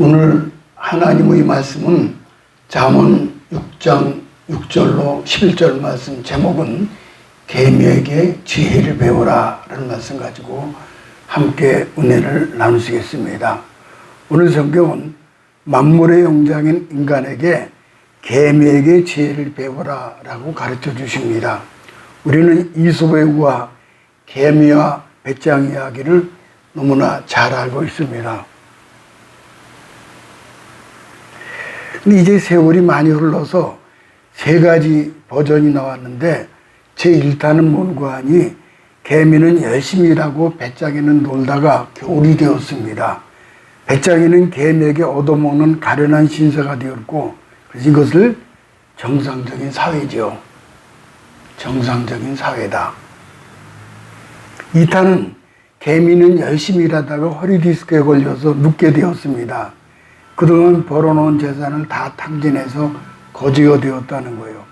오늘 하나님의 말씀은 잠언 6장 6절로 11절 말씀, 제목은 개미에게 지혜를 배우라 라는 말씀 가지고 함께 은혜를 나누시겠습니다. 오늘 성경은 만물의 영장인 인간에게 개미에게 지혜를 배우라 라고 가르쳐 주십니다. 우리는 이솝의 우화, 개미와 배짱 이야기를 너무나 잘 알고 있습니다. 근데 이제 세월이 많이 흘러서 세 가지 버전이 나왔는데, 제1탄은 뭔가 하니 개미는 열심히 일하고 배짱이는 놀다가 겨울이 되었습니다. 배짱이는 개미에게 얻어먹는 가련한 신세가 되었고, 그래서 이것을 정상적인 사회죠. 정상적인 사회다. 2탄은 개미는 열심히 일하다가 허리 디스크에 걸려서 눕게 되었습니다. 그동안 벌어놓은 재산을 다 탕진해서 거지가 되었다는 거예요.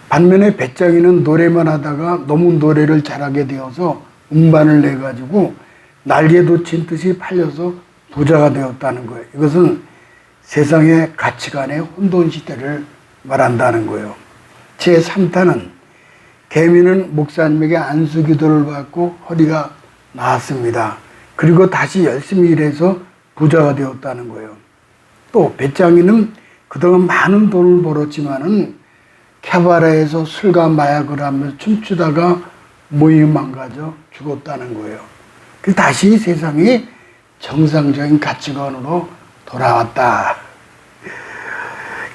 반면에 배짱이는 노래만 하다가 너무 노래를 잘하게 되어서 음반을 내가지고 날개도 친 듯이 팔려서 부자가 되었다는 거예요. 이것은 세상의 가치관의 혼돈 시대를 말한다는 거예요. 제3탄은 개미는 목사님에게 안수기도를 받고 허리가 나았습니다. 그리고 다시 열심히 일해서 부자가 되었다는 거예요. 또 배짱이는 그동안 많은 돈을 벌었지만은 캐바레에서 술과 마약을 하면서 춤추다가 몸이 망가져 죽었다는 거예요. 그래서 다시 세상이 정상적인 가치관으로 돌아왔다.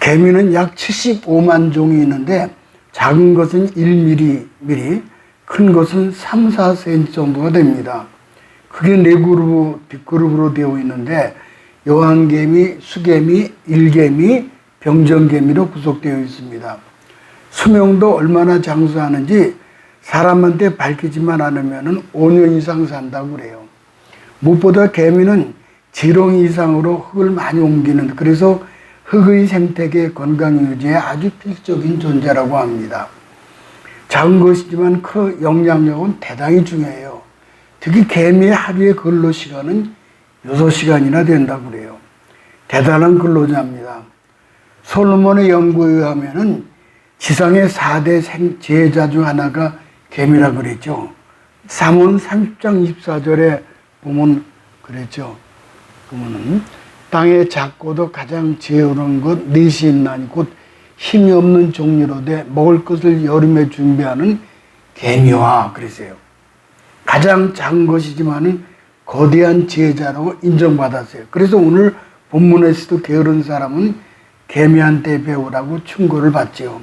개미는 약 75만 종이 있는데 작은 것은 1mm, 큰 것은 3, 4cm 정도가 됩니다. 그게 4그룹, 뒷그룹으로 되어 있는데 여왕개미, 수개미, 일개미, 병정개미로 구성되어 있습니다. 수명도 얼마나 장수하는지 사람한테 밝히지만 않으면 5년 이상 산다고 그래요. 무엇보다 개미는 지렁이 이상으로 흙을 많이 옮기는, 그래서 흙의 생태계 건강 유지에 아주 필수적인 존재라고 합니다. 작은 것이지만 그 영향력은 대단히 중요해요. 특히 개미의 하루의 근로 시간은 6시간이나 된다고 그래요. 대단한 근로자입니다. 솔로몬의 연구에 의하면은 지상의 4대 제자 중 하나가 개미라 그랬죠. 잠언 30장 24절에 보면 그랬죠. 보면은 땅의 작고도 가장 지혜로운 것 넷이 있나니 곧 힘이 없는 종류로되 먹을 것을 여름에 준비하는 개미와 그랬어요. 가장 작은 것이지만은 거대한 지혜자라고 인정받았어요. 그래서 오늘 본문에서도 게으른 사람은 개미한테 배우라고 충고를 받지요.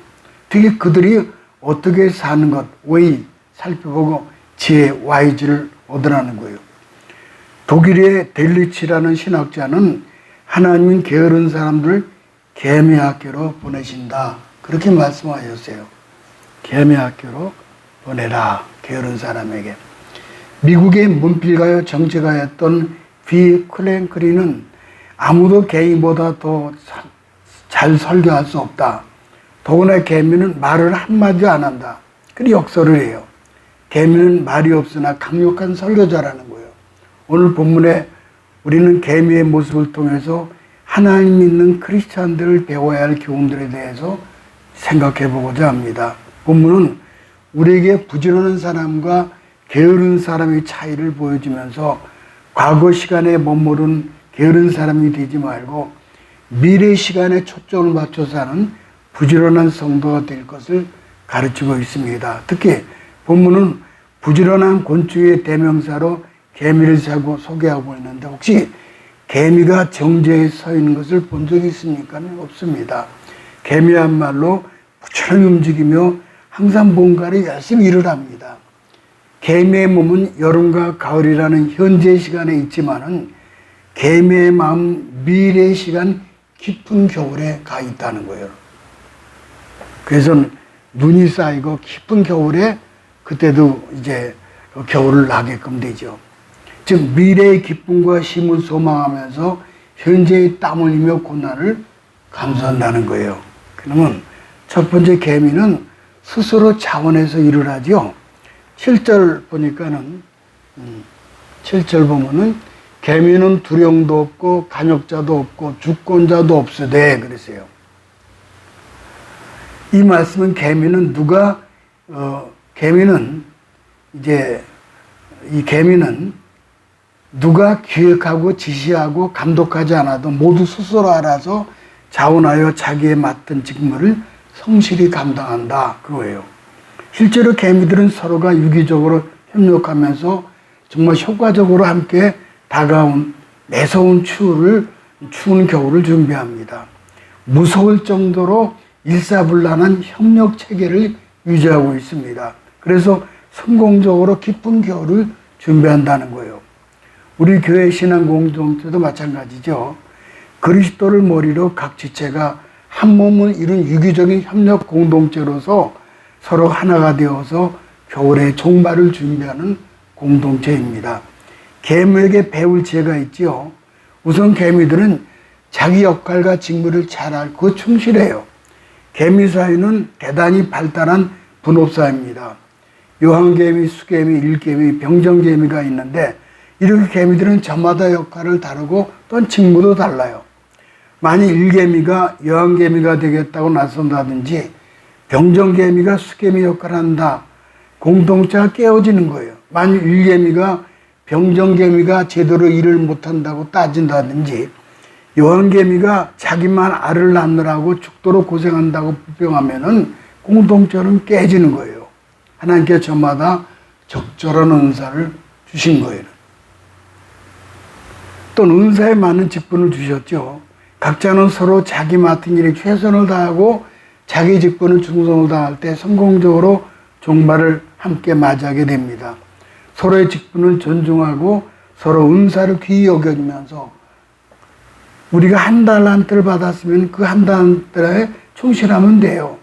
특히 그들이 어떻게 사는 것, 웨이 살펴보고 지혜, 와이즈를 얻으라는 거예요. 독일의 델리치라는 신학자는 하나님은 게으른 사람들 개미 학교로 보내신다, 그렇게 말씀하셨어요. 개미 학교로 보내라, 게으른 사람에게. 미국의 문필가요 정치가였던 비 클랭크리는 아무도 개미보다 더 잘 설교할 수 없다. 더구나 개미는 말을 한마디 안 한다. 그리고 역설을 해요. 개미는 말이 없으나 강력한 설교자라는 거예요. 오늘 본문에 우리는 개미의 모습을 통해서 하나님 믿는 크리스찬들을 배워야 할 교훈들에 대해서 생각해 보고자 합니다. 본문은 우리에게 부지런한 사람과 게으른 사람의 차이를 보여주면서 과거 시간에 머무른 게으른 사람이 되지 말고 미래 시간에 초점을 맞춰 사는 부지런한 성도가 될 것을 가르치고 있습니다. 특히 본문은 부지런한 곤충의 대명사로 개미를 소개하고 있는데, 혹시 개미가 정제에 서 있는 것을 본 적이 있습니까? 없습니다. 개미야말로 부지런히 움직이며 항상 뭔가를 열심히 일을 합니다. 개미의 몸은 여름과 가을이라는 현재 시간에 있지만은 개미의 마음 미래의 시간 깊은 겨울에 가 있다는 거예요. 그래서 눈이 쌓이고 깊은 겨울에 그때도 이제 겨울을 나게끔 되죠. 즉 미래의 기쁨과 힘을 소망하면서 현재의 땀 흘리며 고난을 감수한다는 거예요. 그러면 첫 번째 개미는 스스로 자원해서 일을 하죠. 7절 보니까는 7절 보면은 개미는 두령도 없고 간역자도 없고 주권자도 없으되 그랬어요. 이 말씀은 개미는 누가 기획하고 지시하고 감독하지 않아도 모두 스스로 알아서 자원하여 자기의 맡은 직무를 성실히 감당한다 그거예요. 실제로 개미들은 서로가 유기적으로 협력하면서 정말 효과적으로 함께 다가온 매서운 추운 겨울을 준비합니다. 무서울 정도로 일사불란한 협력 체계를 유지하고 있습니다. 그래서 성공적으로 기쁜 겨울을 준비한다는 거예요. 우리 교회 신앙 공동체도 마찬가지죠. 그리스도를 머리로 각 지체가 한 몸을 이룬 유기적인 협력 공동체로서 서로 하나가 되어서 겨울의 종말을 준비하는 공동체입니다. 개미에게 배울 지혜가 있지요. 우선 개미들은 자기 역할과 직무를 잘 알고 충실해요. 개미 사이는 대단히 발달한 분업사입니다. 요한개미, 수개미, 일개미, 병정개미가 있는데 이렇게 개미들은 저마다 역할을 다르고 또한 직무도 달라요. 만일 일개미가 여왕개미가 되겠다고 나선다든지 병정개미가 수개미 역할을 한다. 공동체가 깨어지는 거예요. 만일 일개미가 병정개미가 제대로 일을 못한다고 따진다든지 여왕개미가 자기만 알을 낳느라고 죽도록 고생한다고 불평하면은 공동체는 깨지는 거예요. 하나님께 저마다 적절한 은사를 주신 거예요. 또 은사에 맞는 직분을 주셨죠. 각자는 서로 자기 맡은 일에 최선을 다하고 자기 직분을 충성을 다할 때 성공적으로 종말을 함께 맞이하게 됩니다. 서로의 직분을 존중하고 서로 은사를 귀히 여겨주면서 우리가 한 달란트를 받았으면 그 한 달란트에 충실하면 돼요.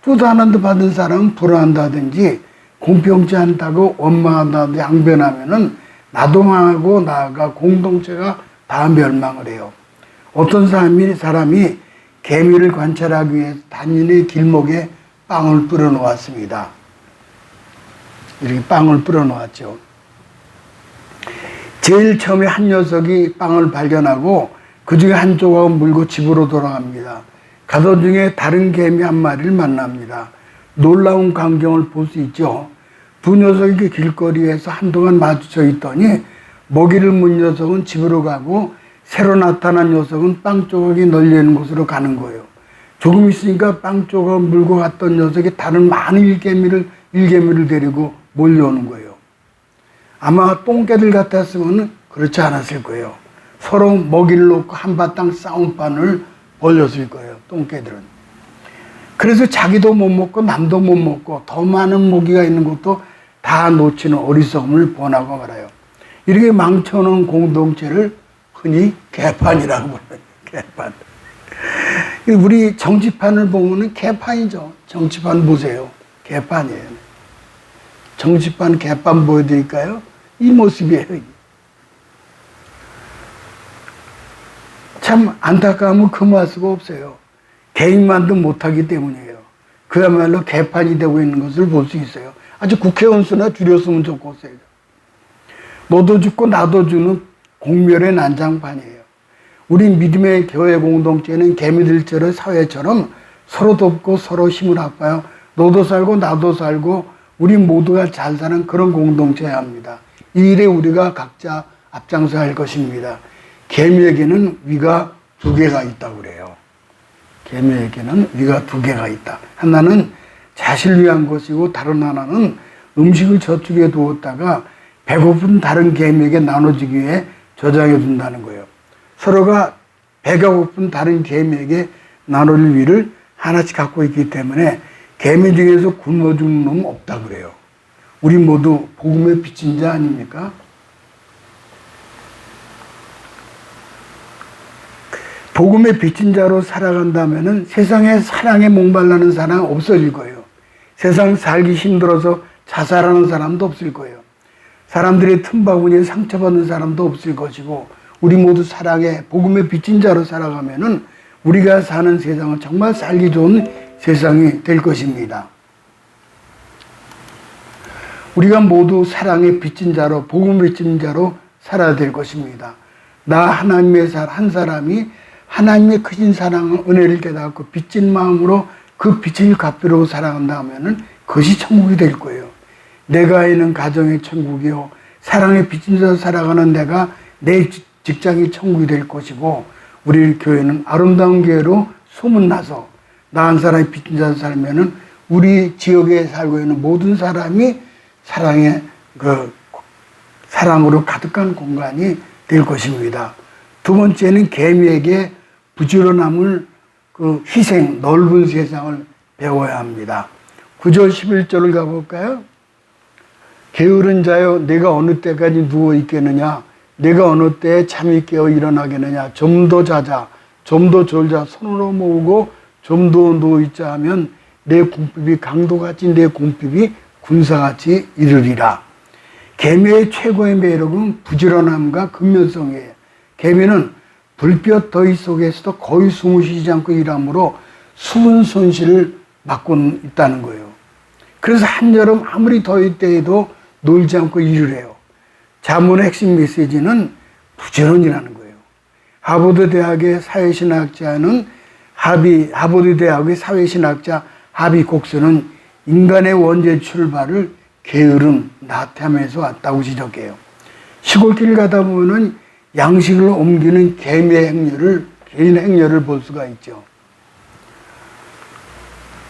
2달란트 받은 사람은 불안한다든지 공평치 않다고 원망한다든지 항변하면은 나도 망하고 나아가 공동체가 다 멸망을 해요. 어떤 사람이 개미를 관찰하기 위해서 단인의 길목에 빵을 뿌려 놓았습니다. 이렇게 빵을 뿌려 놓았죠. 제일 처음에 한 녀석이 빵을 발견하고 그 중에 한 조각을 물고 집으로 돌아갑니다. 가던 중에 다른 개미 한 마리를 만납니다. 놀라운 광경을 볼 수 있죠. 두 녀석이 그 길거리에서 한동안 마주쳐 있더니 먹이를 문 녀석은 집으로 가고 새로 나타난 녀석은 빵 조각이 널려있는 곳으로 가는 거예요. 조금 있으니까 빵 조각을 물고 갔던 녀석이 다른 많은 일개미를 데리고 몰려오는 거예요. 아마 똥개들 같았으면 그렇지 않았을 거예요. 서로 먹이를 놓고 한바탕 싸움판을 벌였을 거예요. 똥개들은. 그래서 자기도 못 먹고 남도 못 먹고 더 많은 먹이가 있는 것도 다 놓치는 어리석음을 범하고 말아요. 이렇게 망쳐놓은 공동체를 흔히 개판이라고 불러요. 개판. 우리 정치판을 보면은 개판이죠. 정치판 보세요. 개판이에요. 정치판 개판 보여드릴까요? 이 모습이에요. 참 안타까움은 금할 수가 없어요. 개인만도 못하기 때문이에요. 그야말로 개판이 되고 있는 것을 볼 수 있어요. 아주 국회의원 수나 줄였으면 좋겠어요. 너도 죽고 나도 주는 공멸의 난장판이에요. 우리 믿음의 교회 공동체는 개미들처럼 사회처럼 서로 돕고 서로 힘을 합하여 너도 살고 나도 살고 우리 모두가 잘 사는 그런 공동체여야 합니다. 이 일에 우리가 각자 앞장서야 할 것입니다. 개미에게는 위가 2개가 있다고 그래요. 개미에게는 위가 2개가 있다. 하나는 자신을 위한 것이고 다른 하나는 음식을 저쪽에 두었다가 배고픈 다른 개미에게 나눠주기 위해 저장해 둔다는 거예요. 서로가 배가 고픈 다른 개미에게 나눌 위를 하나씩 갖고 있기 때문에 개미 중에서 굶어 죽는 놈은 없다 그래요. 우리 모두 복음의 빚진 자 아닙니까? 복음의 빚진 자로 살아간다면은 세상에 사랑에 목말라는 사람 없어질 거예요. 세상 살기 힘들어서 자살하는 사람도 없을 거예요. 사람들의 틈바구니에 상처받는 사람도 없을 것이고 우리 모두 사랑에 복음의 빚진 자로 살아가면은 우리가 사는 세상은 정말 살기 좋은 세상이 될 것입니다. 우리가 모두 사랑의 빚진 자로 복음의 빚진 자로 살아야 될 것입니다. 나 하나님의 한 사람이 하나님의 크신 사랑, 은혜를 깨닫고 빚진 마음으로 그 빚을 갚으려고 살아간다 하면은 그것이 천국이 될 거예요. 내가 있는 가정의 천국이요. 사랑에 빚진 자로 살아가는 내가 내 직장이 천국이 될 것이고, 우리 교회는 아름다운 교회로 소문나서 나 한 사람이 빚진 자로 살면은 우리 지역에 살고 있는 모든 사람이 사랑으로 가득한 공간이 될 것입니다. 두 번째는 개미에게 부지런함을 희생, 넓은 세상을 배워야 합니다. 9절 11절을 가볼까요? 게으른 자여, 내가 어느 때까지 누워 있겠느냐? 내가 어느 때에 잠이 깨어 일어나겠느냐? 좀 더 자자, 좀 더 졸자, 손으로 모으고 좀 더 누워있자 하면 내 궁핍이 강도같이, 내 궁핍이 군사같이 이르리라. 개미의 최고의 매력은 부지런함과 근면성이에요. 개미는 불볕 더위 속에서도 거의 숨을 쉬지 않고 일하므로 수분 손실을 막고 있다는 거예요. 그래서 한여름 아무리 더위 때에도 놀지 않고 일을 해요. 자문의 핵심 메시지는 부지런이라는 거예요. 하버드 대학의 사회신학자 하비 곡스는 인간의 원죄 출발을 게으름, 나태함에서 왔다고 지적해요. 시골길 가다 보면은 양식을 옮기는 개인 행렬을 볼 수가 있죠.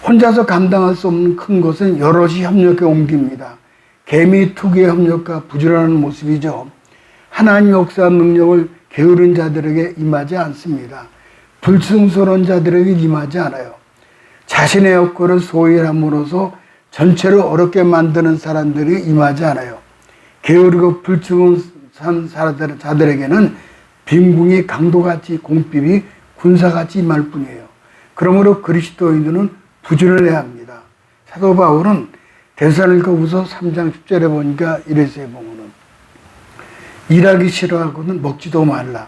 혼자서 감당할 수 없는 큰 것은 여럿이 협력해 옮깁니다. 개미 특유의 협력과 부지런한 모습이죠. 하나님 역사한 능력을 게으른 자들에게 임하지 않습니다. 불충스러운 자들에게 임하지 않아요. 자신의 역할을 소홀히 함으로써 전체를 어렵게 만드는 사람들이 임하지 않아요. 게으르고 불충한 자들에게는 빈궁이 강도같이, 궁핍이 군사같이 임할 뿐이에요. 그러므로 그리스도인들은 부지런해야 합니다. 사도 바울은 데살로니가후서 3장 10절에 보니까 이랬어요. 보면은 일하기 싫어하고는 먹지도 말라.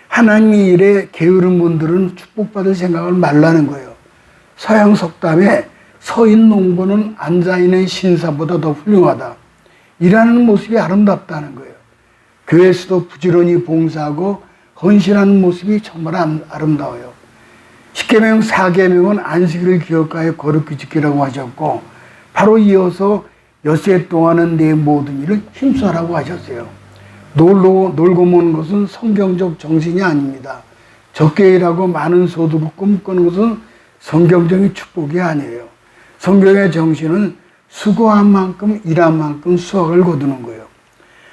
하나님의 일에 게으른 분들은 축복받을 생각을 말라는 거예요. 서양 속담에 서인 농부는 앉아있는 신사보다 더 훌륭하다. 일하는 모습이 아름답다는 거예요. 교회에서도 부지런히 봉사하고 헌신하는 모습이 정말 아름다워요. 십계명 4계명은 안식일을 기억하여 거룩히 지키라고 하셨고, 바로 이어서 엿새 동안은 내 모든 일을 힘써라고 하셨어요. 놀고 먹는 것은 성경적 정신이 아닙니다. 적게 일하고 많은 소득을 꿈꾸는 것은 성경적인 축복이 아니에요. 성경의 정신은 수고한 만큼 일한 만큼 수확을 거두는 거예요.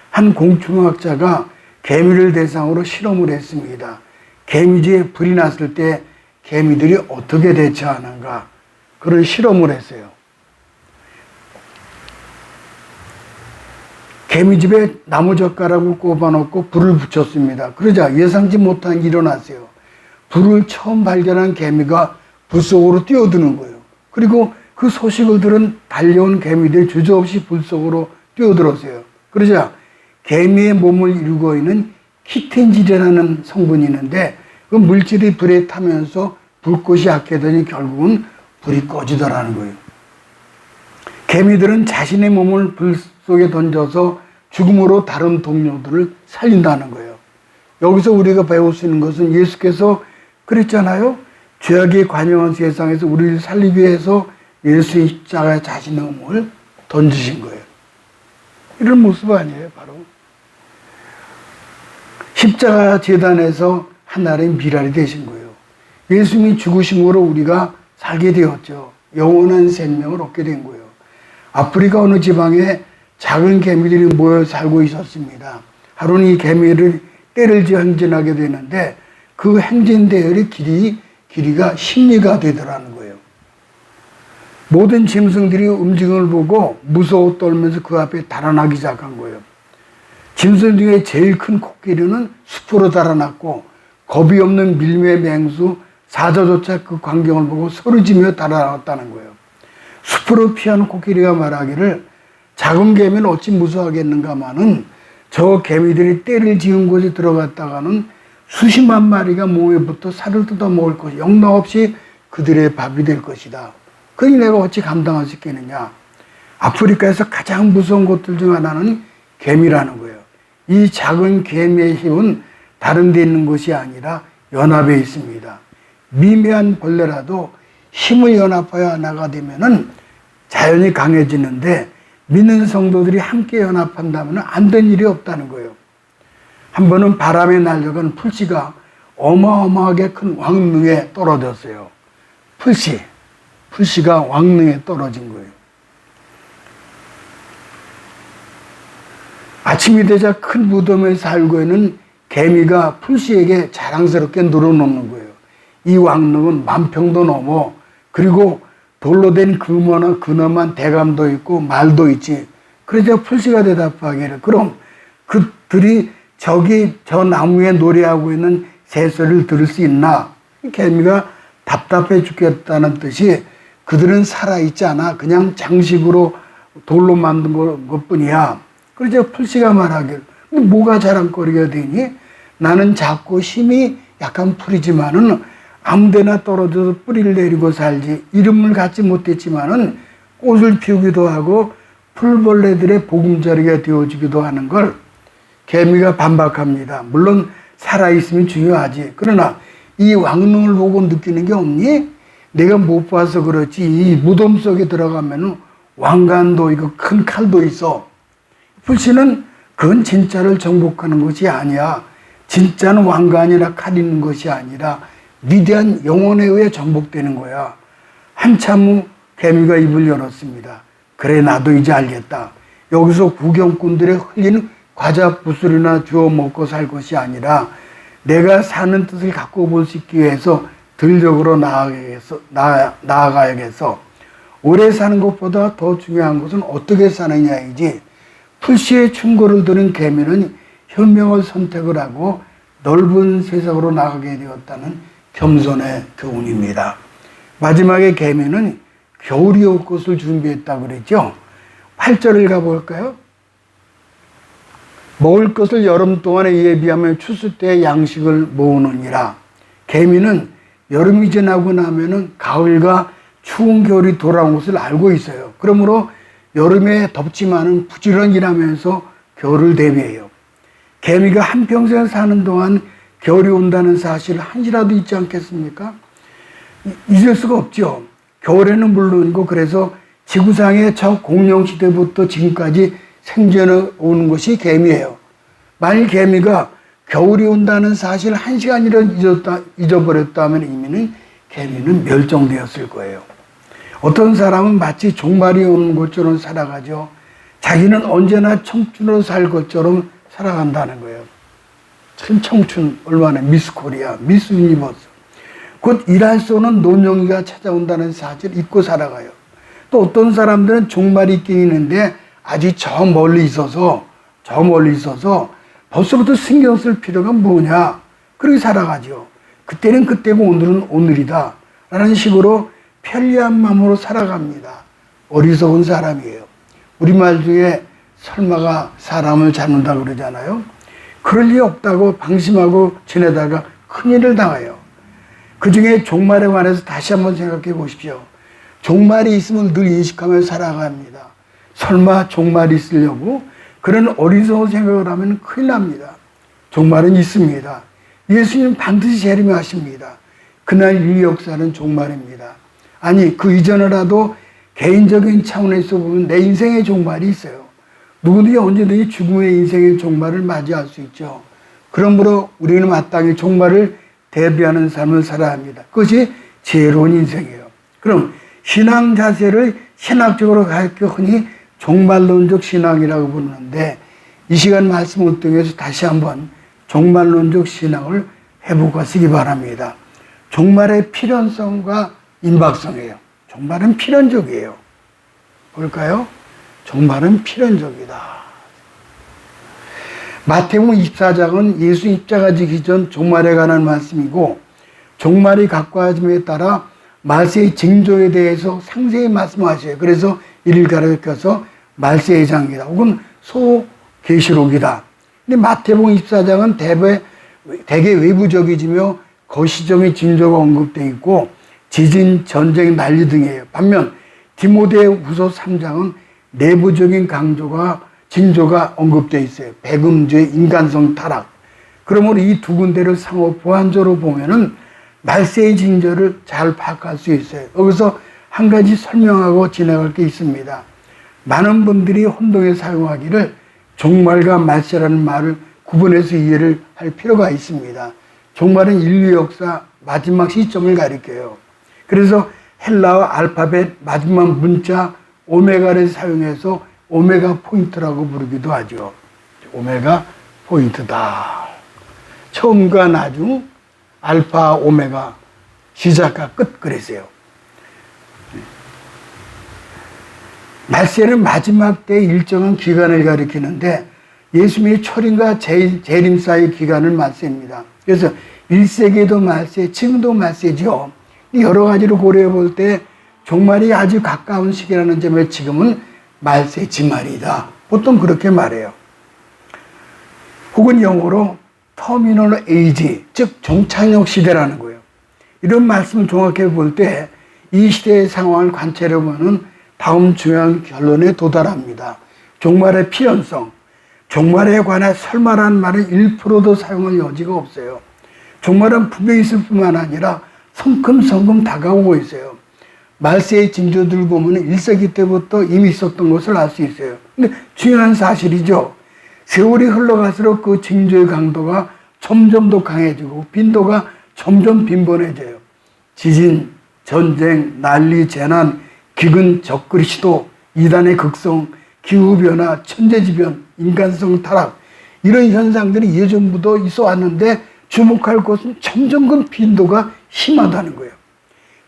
한 공충학자가 개미를 대상으로 실험을 했습니다. 개미지에 불이 났을 때 개미들이 어떻게 대처하는가, 그런 실험을 했어요. 개미집에 나무젓가락을 꼽아놓고 불을 붙였습니다. 그러자 예상치 못한 일이 일어났어요. 불을 처음 발견한 개미가 불 속으로 뛰어드는 거예요. 그리고 그 소식을 들은 달려온 개미들이 주저없이 불 속으로 뛰어들었어요. 그러자 개미의 몸을 이루고 있는 키틴질이라는 성분이 있는데 그 물질이 불에 타면서 불꽃이 약해더니 결국은 불이 꺼지더라는 거예요. 개미들은 자신의 몸을 불 속에 던져서 죽음으로 다른 동료들을 살린다는 거예요. 여기서 우리가 배울 수 있는 것은 예수께서 그랬잖아요. 죄악에 관영한 세상에서 우리를 살리기 위해서 예수의 십자가에 자신의 몸을 던지신 거예요. 이런 모습 아니에요, 바로. 십자가 재단에서 하나의 미랄이 되신 거예요. 예수님이 죽으심으로 우리가 살게 되었죠. 영원한 생명을 얻게 된 거예요. 아프리카 어느 지방에 작은 개미들이 모여 살고 있었습니다. 하루는 이 개미를 떼를 지어 행진하게 되는데 그 행진 대열의 길이가 10리가 되더라는 거예요. 모든 짐승들이 움직임을 보고 무서워 떨면서 그 앞에 달아나기 시작한 거예요. 짐승 중에 제일 큰 코끼리는 숲으로 달아났고 겁이 없는 밀매 맹수 사자조차 그 광경을 보고 소리지며 달아났다는 거예요. 숲으로 피하는 코끼리가 말하기를 작은 개미는 어찌 무서워하겠는가마는 저 개미들이 떼를 지은 곳에 들어갔다가는 수십만 마리가 몸에 붙어 살을 뜯어 먹을 것이 영락없이 그들의 밥이 될 것이다. 그러니 내가 어찌 감당할 수 있겠느냐. 아프리카에서 가장 무서운 것들 중 하나는 개미라는 거예요. 이 작은 개미의 힘은 다른 데 있는 것이 아니라 연합에 있습니다. 미미한 벌레라도 힘을 연합하여 하나가 되면은 자연이 강해지는데 믿는 성도들이 함께 연합한다면 안 된 일이 없다는 거예요. 한 번은 바람에 날려간 풀씨가 어마어마하게 큰 왕릉에 떨어졌어요. 풀씨가 왕릉에 떨어진 거예요. 아침이 되자 큰 무덤에 살고 있는 개미가 풀씨에게 자랑스럽게 늘어놓는 거예요. 이 왕릉은 10,000평도 넘어, 그리고 돌로 된 근엄한 대감도 있고 말도 있지. 그러자 풀씨가 대답하기를, 그럼 그들이 저 나무에 노래하고 있는 새소리를 들을 수 있나? 개미가 답답해 죽겠다는 뜻이, 그들은 살아있지 않아. 그냥 장식으로 돌로 만든 것뿐이야. 그러자 풀씨가 말하기를, 뭐가 자랑거리가 되니? 나는 작고 힘이 약한 풀이지만은 아무데나 떨어져서 뿌리를 내리고 살지. 이름을 갖지 못했지만은 꽃을 피우기도 하고 풀벌레들의 보금자리가 되어주기도 하는 걸 개미가 반박합니다. 물론 살아있으면 중요하지. 그러나 이 왕릉을 보고 느끼는 게 없니? 내가 못 봐서 그렇지. 이 무덤 속에 들어가면 왕관도 있고 큰 칼도 있어. 풀씨는 그건 진짜를 정복하는 것이 아니야. 진짜는 왕관이나 칼 있는 것이 아니라 위대한 영혼에 의해 정복되는 거야. 한참 후 개미가 입을 열었습니다. 그래, 나도 이제 알겠다. 여기서 구경꾼들의 흘리는 과자 부스리나 주워 먹고 살 것이 아니라 내가 사는 뜻을 갖고 볼 수 있기 위해서 들적으로 나아가야겠어. 오래 사는 것보다 더 중요한 것은 어떻게 사느냐이지. 풀씨의 충고를 들은 개미는 현명을 선택을 하고 넓은 세상으로 나가게 되었다는 겸손의 교훈입니다. 마지막에 개미는 겨울이 올 것을 준비했다고 그랬죠. 8절을 가볼까요? 먹을 것을 여름 동안에 예비하며 추수 때 양식을 모으느니라. 개미는 여름이 지나고 나면은 가을과 추운 겨울이 돌아온 것을 알고 있어요. 그러므로 여름에 덥지만은 부지런히 일하면서 겨울을 대비해요. 개미가 한평생 사는 동안 겨울이 온다는 사실을 한시라도 잊지 않겠습니까? 잊을 수가 없죠. 겨울에는 물론이고, 그래서 지구상의 저 공룡시대부터 지금까지 생존해 오는 것이 개미예요. 만일 개미가 겨울이 온다는 사실을 한 시간이라도 잊어버렸다면 이미는 개미는 멸종되었을 거예요. 어떤 사람은 마치 종말이 오는 것처럼 살아가죠. 자기는 언제나 청춘으로 살 것처럼 살아간다는 거예요. 참 청춘, 얼마나 미스 코리아, 미스 유니버스. 곧 일할 수 없는 노년기가 찾아온다는 사실을 잊고 살아가요. 또 어떤 사람들은 종말이 있긴 있는데 아직 저 멀리 있어서 벌써부터 신경 쓸 필요가 뭐냐. 그렇게 살아가죠. 그때는 그때고 오늘은 오늘이다. 라는 식으로 편리한 마음으로 살아갑니다. 어리석은 사람이에요. 우리말 중에 설마가 사람을 잡는다 그러잖아요. 그럴 리 없다고 방심하고 지내다가 큰일을 당해요. 그 중에 종말에 관해서 다시 한번 생각해 보십시오. 종말이 있으면 늘 인식하며 살아갑니다. 설마 종말이 있으려고 그런 어리석은 생각을 하면 큰일 납니다. 종말은 있습니다. 예수님 반드시 재림하십니다. 그날 이 역사는 종말입니다. 아니, 그 이전이라도 개인적인 차원에서 보면 내 인생의 종말이 있어요. 누구든지 언제든지 죽음의 인생의 종말을 맞이할 수 있죠. 그러므로 우리는 마땅히 종말을 대비하는 삶을 살아야 합니다. 그것이 지혜로운 인생이에요. 그럼 신앙 자세를 신학적으로 가르쳐 흔히 종말론적 신앙이라고 부르는데, 이 시간 말씀을 통해서 다시 한번 종말론적 신앙을 해보시기 바랍니다. 종말의 필연성과 임박성이에요. 종말은 필연적이에요. 볼까요? 종말은 필연적이다. 마태복음 24장은 예수 입장하기 전 종말에 관한 말씀이고, 종말이 가까워짐에 따라 말세의 징조에 대해서 상세히 말씀하셔요. 그래서 이를 가르쳐서 말세의 장이다 혹은 소계시록이다. 근데 마태복음 24장은 대개 외부적이지며 거시적인 징조가 언급되어 있고 지진, 전쟁, 난리 등이에요. 반면 디모데 후서 3장은 내부적인 강조가 징조가 언급되어 있어요. 배금죄, 인간성 타락. 그러므로 이 두 군데를 상호 보완적으로 보면은 말세의 징조를 잘 파악할 수 있어요. 여기서 한 가지 설명하고 지나갈 게 있습니다. 많은 분들이 혼동에 사용하기를 종말과 말세라는 말을 구분해서 이해를 할 필요가 있습니다. 종말은 인류 역사 마지막 시점을 가리켜요. 그래서 헬라어 알파벳 마지막 문자 오메가를 사용해서 오메가 포인트라고 부르기도 하죠. 오메가 포인트다. 처음과 나중, 알파, 오메가, 시작과 끝 그랬어요. 말세는 마지막 때 일정한 기간을 가리키는데 예수님의 초림과 재림 사이 기간을 말세입니다. 그래서 1세기도 말세, 지금도 말세죠. 여러 가지로 고려해 볼 때 종말이 아주 가까운 시기라는 점에 지금은 말세 지말이다. 보통 그렇게 말해요. 혹은 영어로 터미널 에이지, 즉 종착역 시대라는 거예요. 이런 말씀을 종합해 볼 때 이 시대의 상황을 관찰해 보면 다음 중요한 결론에 도달합니다. 종말의 필연성, 종말에 관해 설마라는 말은 1%도 사용할 여지가 없어요. 종말은 분명히 있을 뿐만 아니라 성큼성큼 다가오고 있어요. 말세의 징조들 보면 1세기 때부터 이미 있었던 것을 알 수 있어요. 근데 중요한 사실이죠. 세월이 흘러갈수록 그 징조의 강도가 점점 더 강해지고 빈도가 점점 빈번해져요. 지진, 전쟁, 난리, 재난, 기근, 적그리 시도, 이단의 극성, 기후변화, 천재지변, 인간성 타락 이런 현상들이 예전부터 있어 왔는데 주목할 것은 점점 그 빈도가 심하다는 거예요.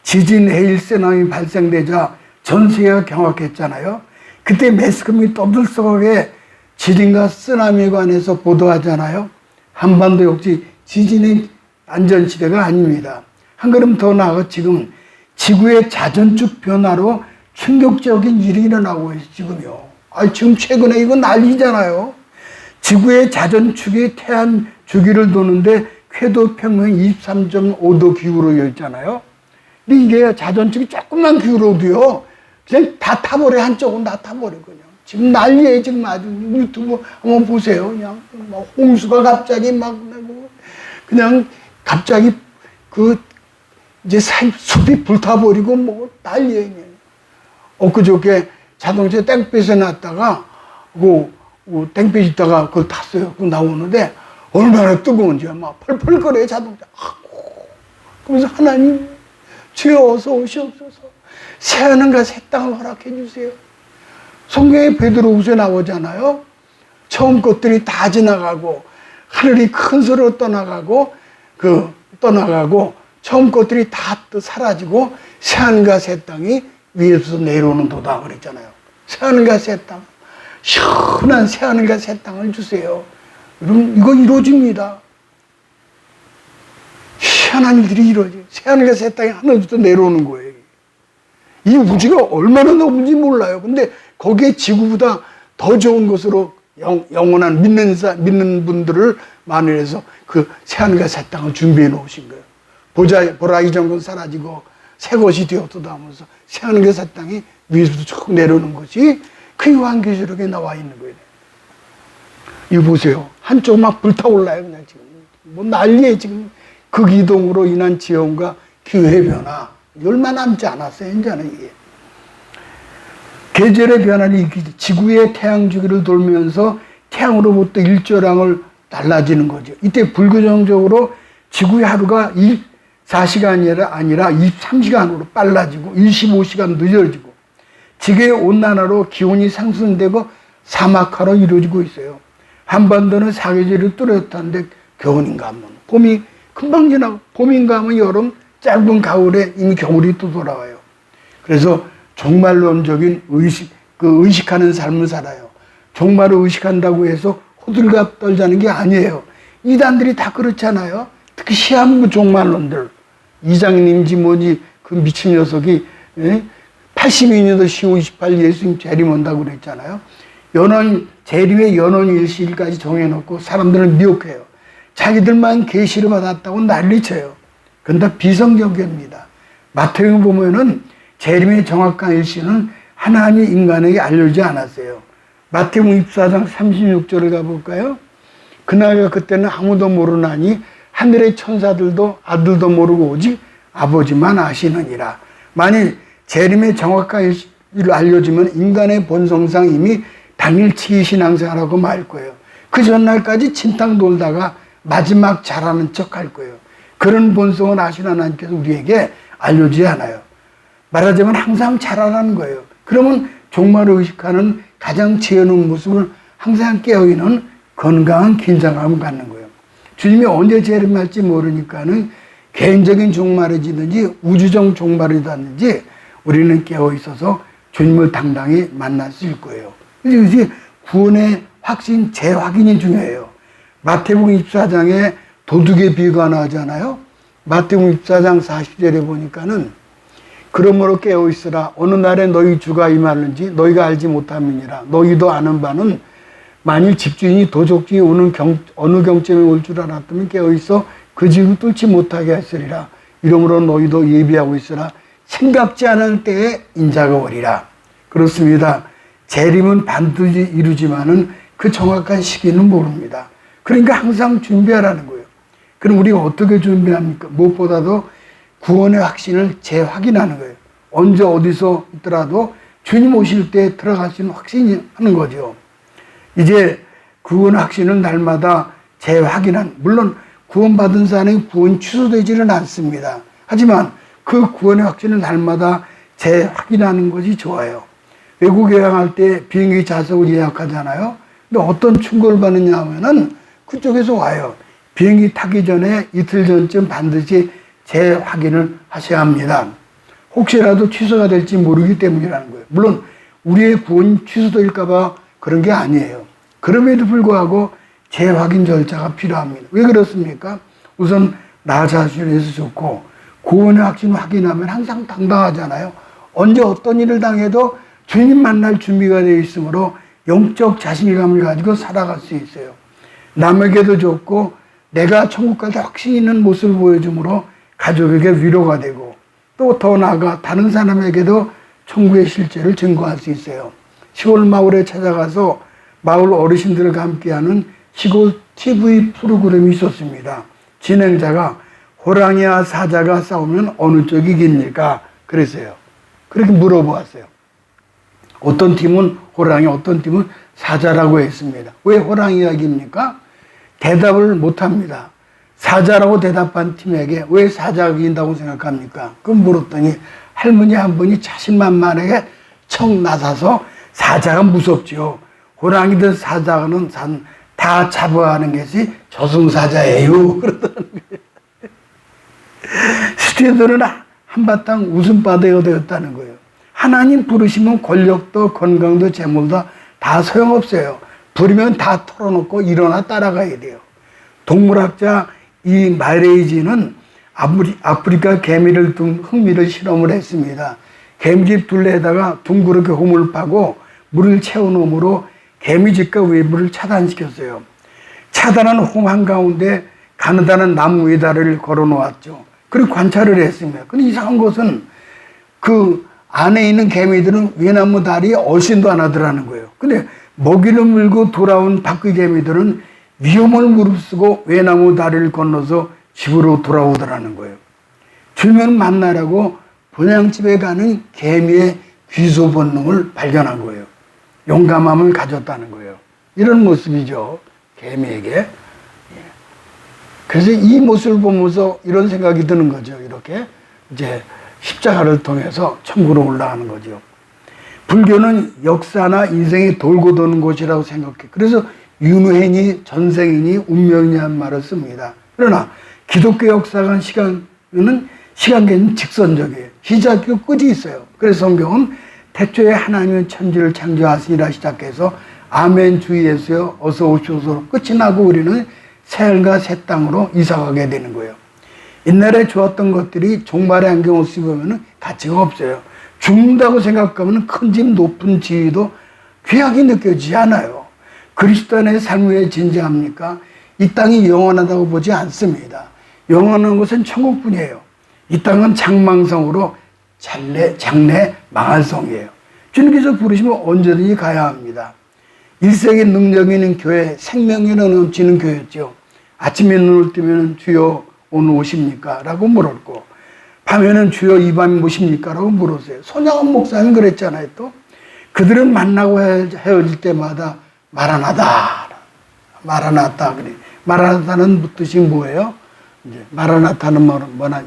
지진, 해일, 쓰나미 발생되자 전 세계가 경악했잖아요. 그때 매스컴이 떠들썩하게 지진과 쓰나미에 관해서 보도하잖아요. 한반도 역시 지진의 안전시대가 아닙니다. 한 걸음 더 나아가 지금 지구의 자전축 변화로 충격적인 일이 일어나고 있어요, 지금요. 지금 최근에 이거 난리잖아요. 지구의 자전축이 태양 주기를 도는데 궤도 평면 23.5도 기울어 있잖아요. 근데 이게 자전축이 조금만 기울어도요, 그냥 다 타버려, 한쪽은 다 타버려, 그냥. 지금 난리예요, 지금 아주. 유튜브 한번 보세요. 그냥, 막 홍수가 갑자기 막 나고, 그냥 갑자기 이제 숲이 불타버리고 뭐 난리예요, 그냥. 엊그저께 자동차 땡볕에 놨다가, 땡볕 있다가 그걸 탔어요. 그거 나오는데, 얼마나 뜨거운지 막 펄펄 끓어요, 자동차. 그래서 하나님, 주여 어서 오시옵소서. 새하늘과 새 땅을 허락해 주세요. 성경에 베드로후서에 나오잖아요. 처음 것들이 다 지나가고 하늘이 큰 소리로 떠나가고 처음 것들이 다 사라지고 새하늘과 새 땅이 위에서 내려오는 도다 그랬잖아요. 새하늘과 새 땅, 시원한 새하늘과 새 땅을 주세요. 여러분 이거 이루어집니다. 희한한 일들이 이루어져요. 새하늘과 새 땅이 하늘부터 내려오는 거예요. 이 우주가 얼마나 넓은지 몰라요. 근데 거기에 지구보다 더 좋은 것으로 영원한 믿는 분들을 만회해서 그 새하늘과 새 땅을 준비해 놓으신 거예요. 보라 이전 건 사라지고 새 것이 되었다 하면서 새하늘과 새 땅이 위에서부터 쭉 내려오는 것이 그 요한계시록에 나와 있는 거예요. 이거 보세요. 한쪽 막 불타올라요. 그냥 지금. 뭐 난리에 지금 극이동으로 인한 지형과 기후의 변화. 얼마 남지 않았어요, 이제는 이게. 계절의 변화는 일으키지. 지구의 태양 주기를 돌면서 태양으로부터 일조량을 달라지는 거죠. 이때 불규정적으로 지구의 하루가 24시간이 아니라 23시간으로 빨라지고 25시간 늦어지고 지구의 온난화로 기온이 상승되고 사막화로 이루어지고 있어요. 한반도는 사계절이 뚜렷한데 겨울인가 하면 봄이 금방 지나고 봄인가 하면 여름, 짧은 가을에 이미 겨울이 또 돌아와요. 그래서 종말론적인 의식하는 삶을 살아요. 종말을 의식한다고 해서 호들갑 떨자는 게 아니에요. 이단들이 다 그렇잖아요. 특히 시한부 종말론들. 이장님지 뭐지 그 미친 녀석이 82년도 10월 28일 예수님 재림 온다고 그랬잖아요. 재림의 연원일시일까지 정해놓고 사람들을 미혹해요. 자기들만 계시를 받았다고 난리쳐요. 그건 다 비성경입니다. 마태복음 보면은 재림의 정확한 일시는 하나님이 인간에게 알려주지 않았어요. 마태복음 24장 36절을 가볼까요? 그날과 그때는 아무도 모르나니 하늘의 천사들도 아들도 모르고 오직 아버지만 아시느니라. 만일 재림의 정확한 일을 알려주면 인간의 본성상 이미 당일치기 신앙생활하고 말 거예요. 그 전날까지 진탕 돌다가 마지막 잘하는 척 할 거예요. 그런 본성을 아시는 하나님께서 우리에게 알려주지 않아요. 말하자면 항상 잘하라는 거예요. 그러면 종말을 의식하는 가장 지혜로운 모습을 항상 깨어있는 건강한 긴장감을 갖는 거예요. 주님이 언제 재림할지 모르니까는 개인적인 종말이든지 우주적 종말이든지 우리는 깨어있어서 주님을 당당히 만날 수 있을 거예요. 그래서 구원의 확신, 재확인이 중요해요. 마태복음 24장에 도둑의 비유가 나오잖아요. 마태복음 24장 40절에 보니까는 그러므로 깨어있으라. 어느 날에 너희 주가 임하는지 너희가 알지 못함이니라. 너희도 아는 바는 만일 집주인이 도적증이 오는 어느 경점에 올 줄 알았다면 깨어있어 그 집을 뚫지 못하게 했으리라. 이러므로 너희도 예비하고 있으라. 생각지 않을 때에 인자가 오리라. 그렇습니다. 재림은 반드시 이루지만은 그 정확한 시기는 모릅니다. 그러니까 항상 준비하라는 거예요. 그럼 우리가 어떻게 준비합니까? 무엇보다도 구원의 확신을 재확인하는 거예요. 언제 어디서 있더라도 주님 오실 때 들어갈 수 있는 확신이 하는 거죠. 이제 구원 확신을 날마다 재확인한, 물론 구원받은 사람이 구원 취소되지는 않습니다. 하지만 그 구원의 확신을 날마다 재확인하는 것이 좋아요. 외국 여행할 때 비행기 좌석을 예약하잖아요. 근데 어떤 충고를 받느냐 하면은 그쪽에서 와요. 비행기 타기 전에 이틀 전쯤 반드시 재확인을 하셔야 합니다. 혹시라도 취소가 될지 모르기 때문이라는 거예요. 물론 우리의 구원이 취소될까봐 그런 게 아니에요. 그럼에도 불구하고 재확인 절차가 필요합니다. 왜 그렇습니까? 우선 나 자신에서 좋고 구원의 확신을 확인하면 항상 당당하잖아요. 언제 어떤 일을 당해도 주님 만날 준비가 되어 있으므로 영적 자신감을 가지고 살아갈 수 있어요. 남에게도 좋고 내가 천국 갈 때 확신 있는 모습을 보여주므로 가족에게 위로가 되고 또 더 나아가 다른 사람에게도 천국의 실제를 증거할 수 있어요. 시골 마을에 찾아가서 마을 어르신들과 함께하는 시골 TV 프로그램이 있었습니다. 진행자가 호랑이와 사자가 싸우면 어느 쪽이 이깁니까? 그랬어요. 그렇게 물어보았어요. 어떤 팀은 호랑이, 어떤 팀은 사자라고 했습니다. 왜 호랑이가 이깁니까? 대답을 못합니다. 사자라고 대답한 팀에게 왜 사자가 이긴다고 생각합니까? 그럼 물었더니 할머니 한 분이 자신만만하게 척 나서서 사자가 무섭지요. 호랑이든 사자는 다 잡아가는 것이 저승사자예요. 그러더라는 거예요. 스튜어들은 한바탕 웃음바다가 되었다는 거예요. 하나님 부르시면 권력도 건강도 재물도 다 소용없어요. 부르면 다 털어놓고 일어나 따라가야 돼요. 동물학자 이 마레이지는 아프리카 개미를 둔 흑미를 실험을 했습니다. 개미집 둘레에다가 둥그렇게 홈을 파고 물을 채워놓음으로 개미집과 외부를 차단시켰어요. 차단한 홈 한가운데 가느다란 나무 위다리를 걸어놓았죠. 그리고 관찰을 했습니다. 근데 이상한 것은 그 안에 있는 개미들은 외나무 다리에 얼씬도 안 하더라는 거예요. 근데 먹이를 물고 돌아온 밖의 개미들은 위험을 무릅쓰고 외나무 다리를 건너서 집으로 돌아오더라는 거예요. 주님을 만나라고 분향집에 가는 개미의 귀소 본능을 발견한 거예요. 용감함을 가졌다는 거예요. 이런 모습이죠. 개미에게. 그래서 이 모습을 보면서 이런 생각이 드는 거죠. 이렇게 이제 십자가를 통해서 천국으로 올라가는 거죠. 불교는 역사나 인생이 돌고 도는 곳이라고 생각해. 그래서 윤회니 전생이니 운명이냐는 말을 씁니다. 그러나 기독교 역사관 시간은 시간계는 직선적이에요. 시작이고 끝이 있어요. 그래서 성경은 태초에 하나님은 천지를 창조하시니라 시작해서 아멘 주 예수여 어서 오시소서 끝이 나고 우리는 새하늘과 새 땅으로 이사가게 되는 거예요. 옛날에 좋았던 것들이 종말의 안경을 쓰면 가치가 없어요. 죽는다고 생각하면 큰 집 높은 지위도 귀하게 느껴지지 않아요. 그리스도 안의 삶이 왜 진지합니까? 이 땅이 영원하다고 보지 않습니다. 영원한 것은 천국뿐이에요. 이 땅은 장망성으로 장래 망할 성이에요. 주님께서 부르시면 언제든지 가야 합니다. 일생의 능력이 있는 교회, 생명이 넘치는 교회였죠. 아침에 눈을 뜨면 주여 오늘 오십니까? 라고 물었고, 밤에는 주여 이 밤이 무엇입니까? 라고 물었어요. 손양원 목사님 그랬잖아요. 또 그들은 만나고 헤어질 때마다 마라나다, 마라나다 그래. 마라나다는 뜻이 뭐예요? 이제 마라나타는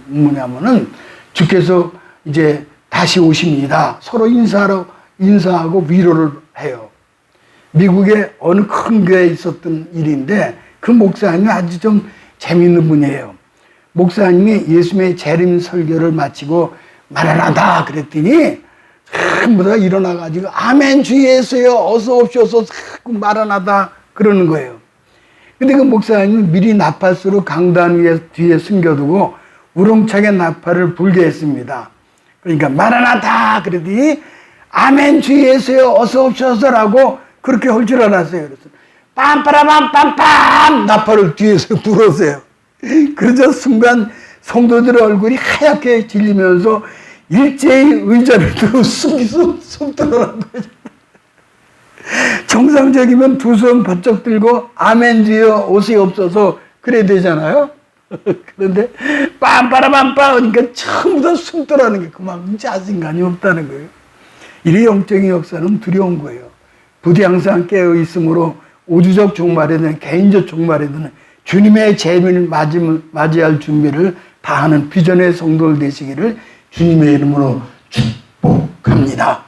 뭐냐면은 주께서 이제 다시 오십니다. 서로 인사하고 위로를 해요. 미국의 어느 큰 교회에 있었던 일인데 그 목사님이 아주 좀 재미있는 분이에요. 목사님이 예수님의 재림 설교를 마치고 마라나다 그랬더니 전부 다 일어나가지고 아멘 주 예수여 어서 옵시오서 마라나다 그러는 거예요. 근데 그 목사님이 미리 나팔수로 강단 위에 뒤에 숨겨두고 우렁차게 나팔을 불게 했습니다. 그러니까 마라나다 그러더니 아멘 주 예수여 어서 옵시오서라고 그렇게 할 줄 알았어요. 그래서 빰빠라빰빰빰 나팔을 뒤에서 불었어요. 그러자 순간 성도들의 얼굴이 하얗게 질리면서 일제히 의자를 들고 쑥 들어간 거죠. 정상적이면 두 손 번쩍 들고 아멘 주여 오시옵소서 그래야 되잖아요. 그런데 빰빠라빰빰 하니까 전부 다 숨 들어가는 게 그만큼 자신감이 없다는 거예요. 이래 영적인 역사는 두려운 거예요. 부디 항상 깨어 있으므로 우주적 종말에는 개인적 종말에는 주님의 재림을 맞이할 준비를 다하는 비전의 성도들 되시기를 주님의 이름으로 축복합니다.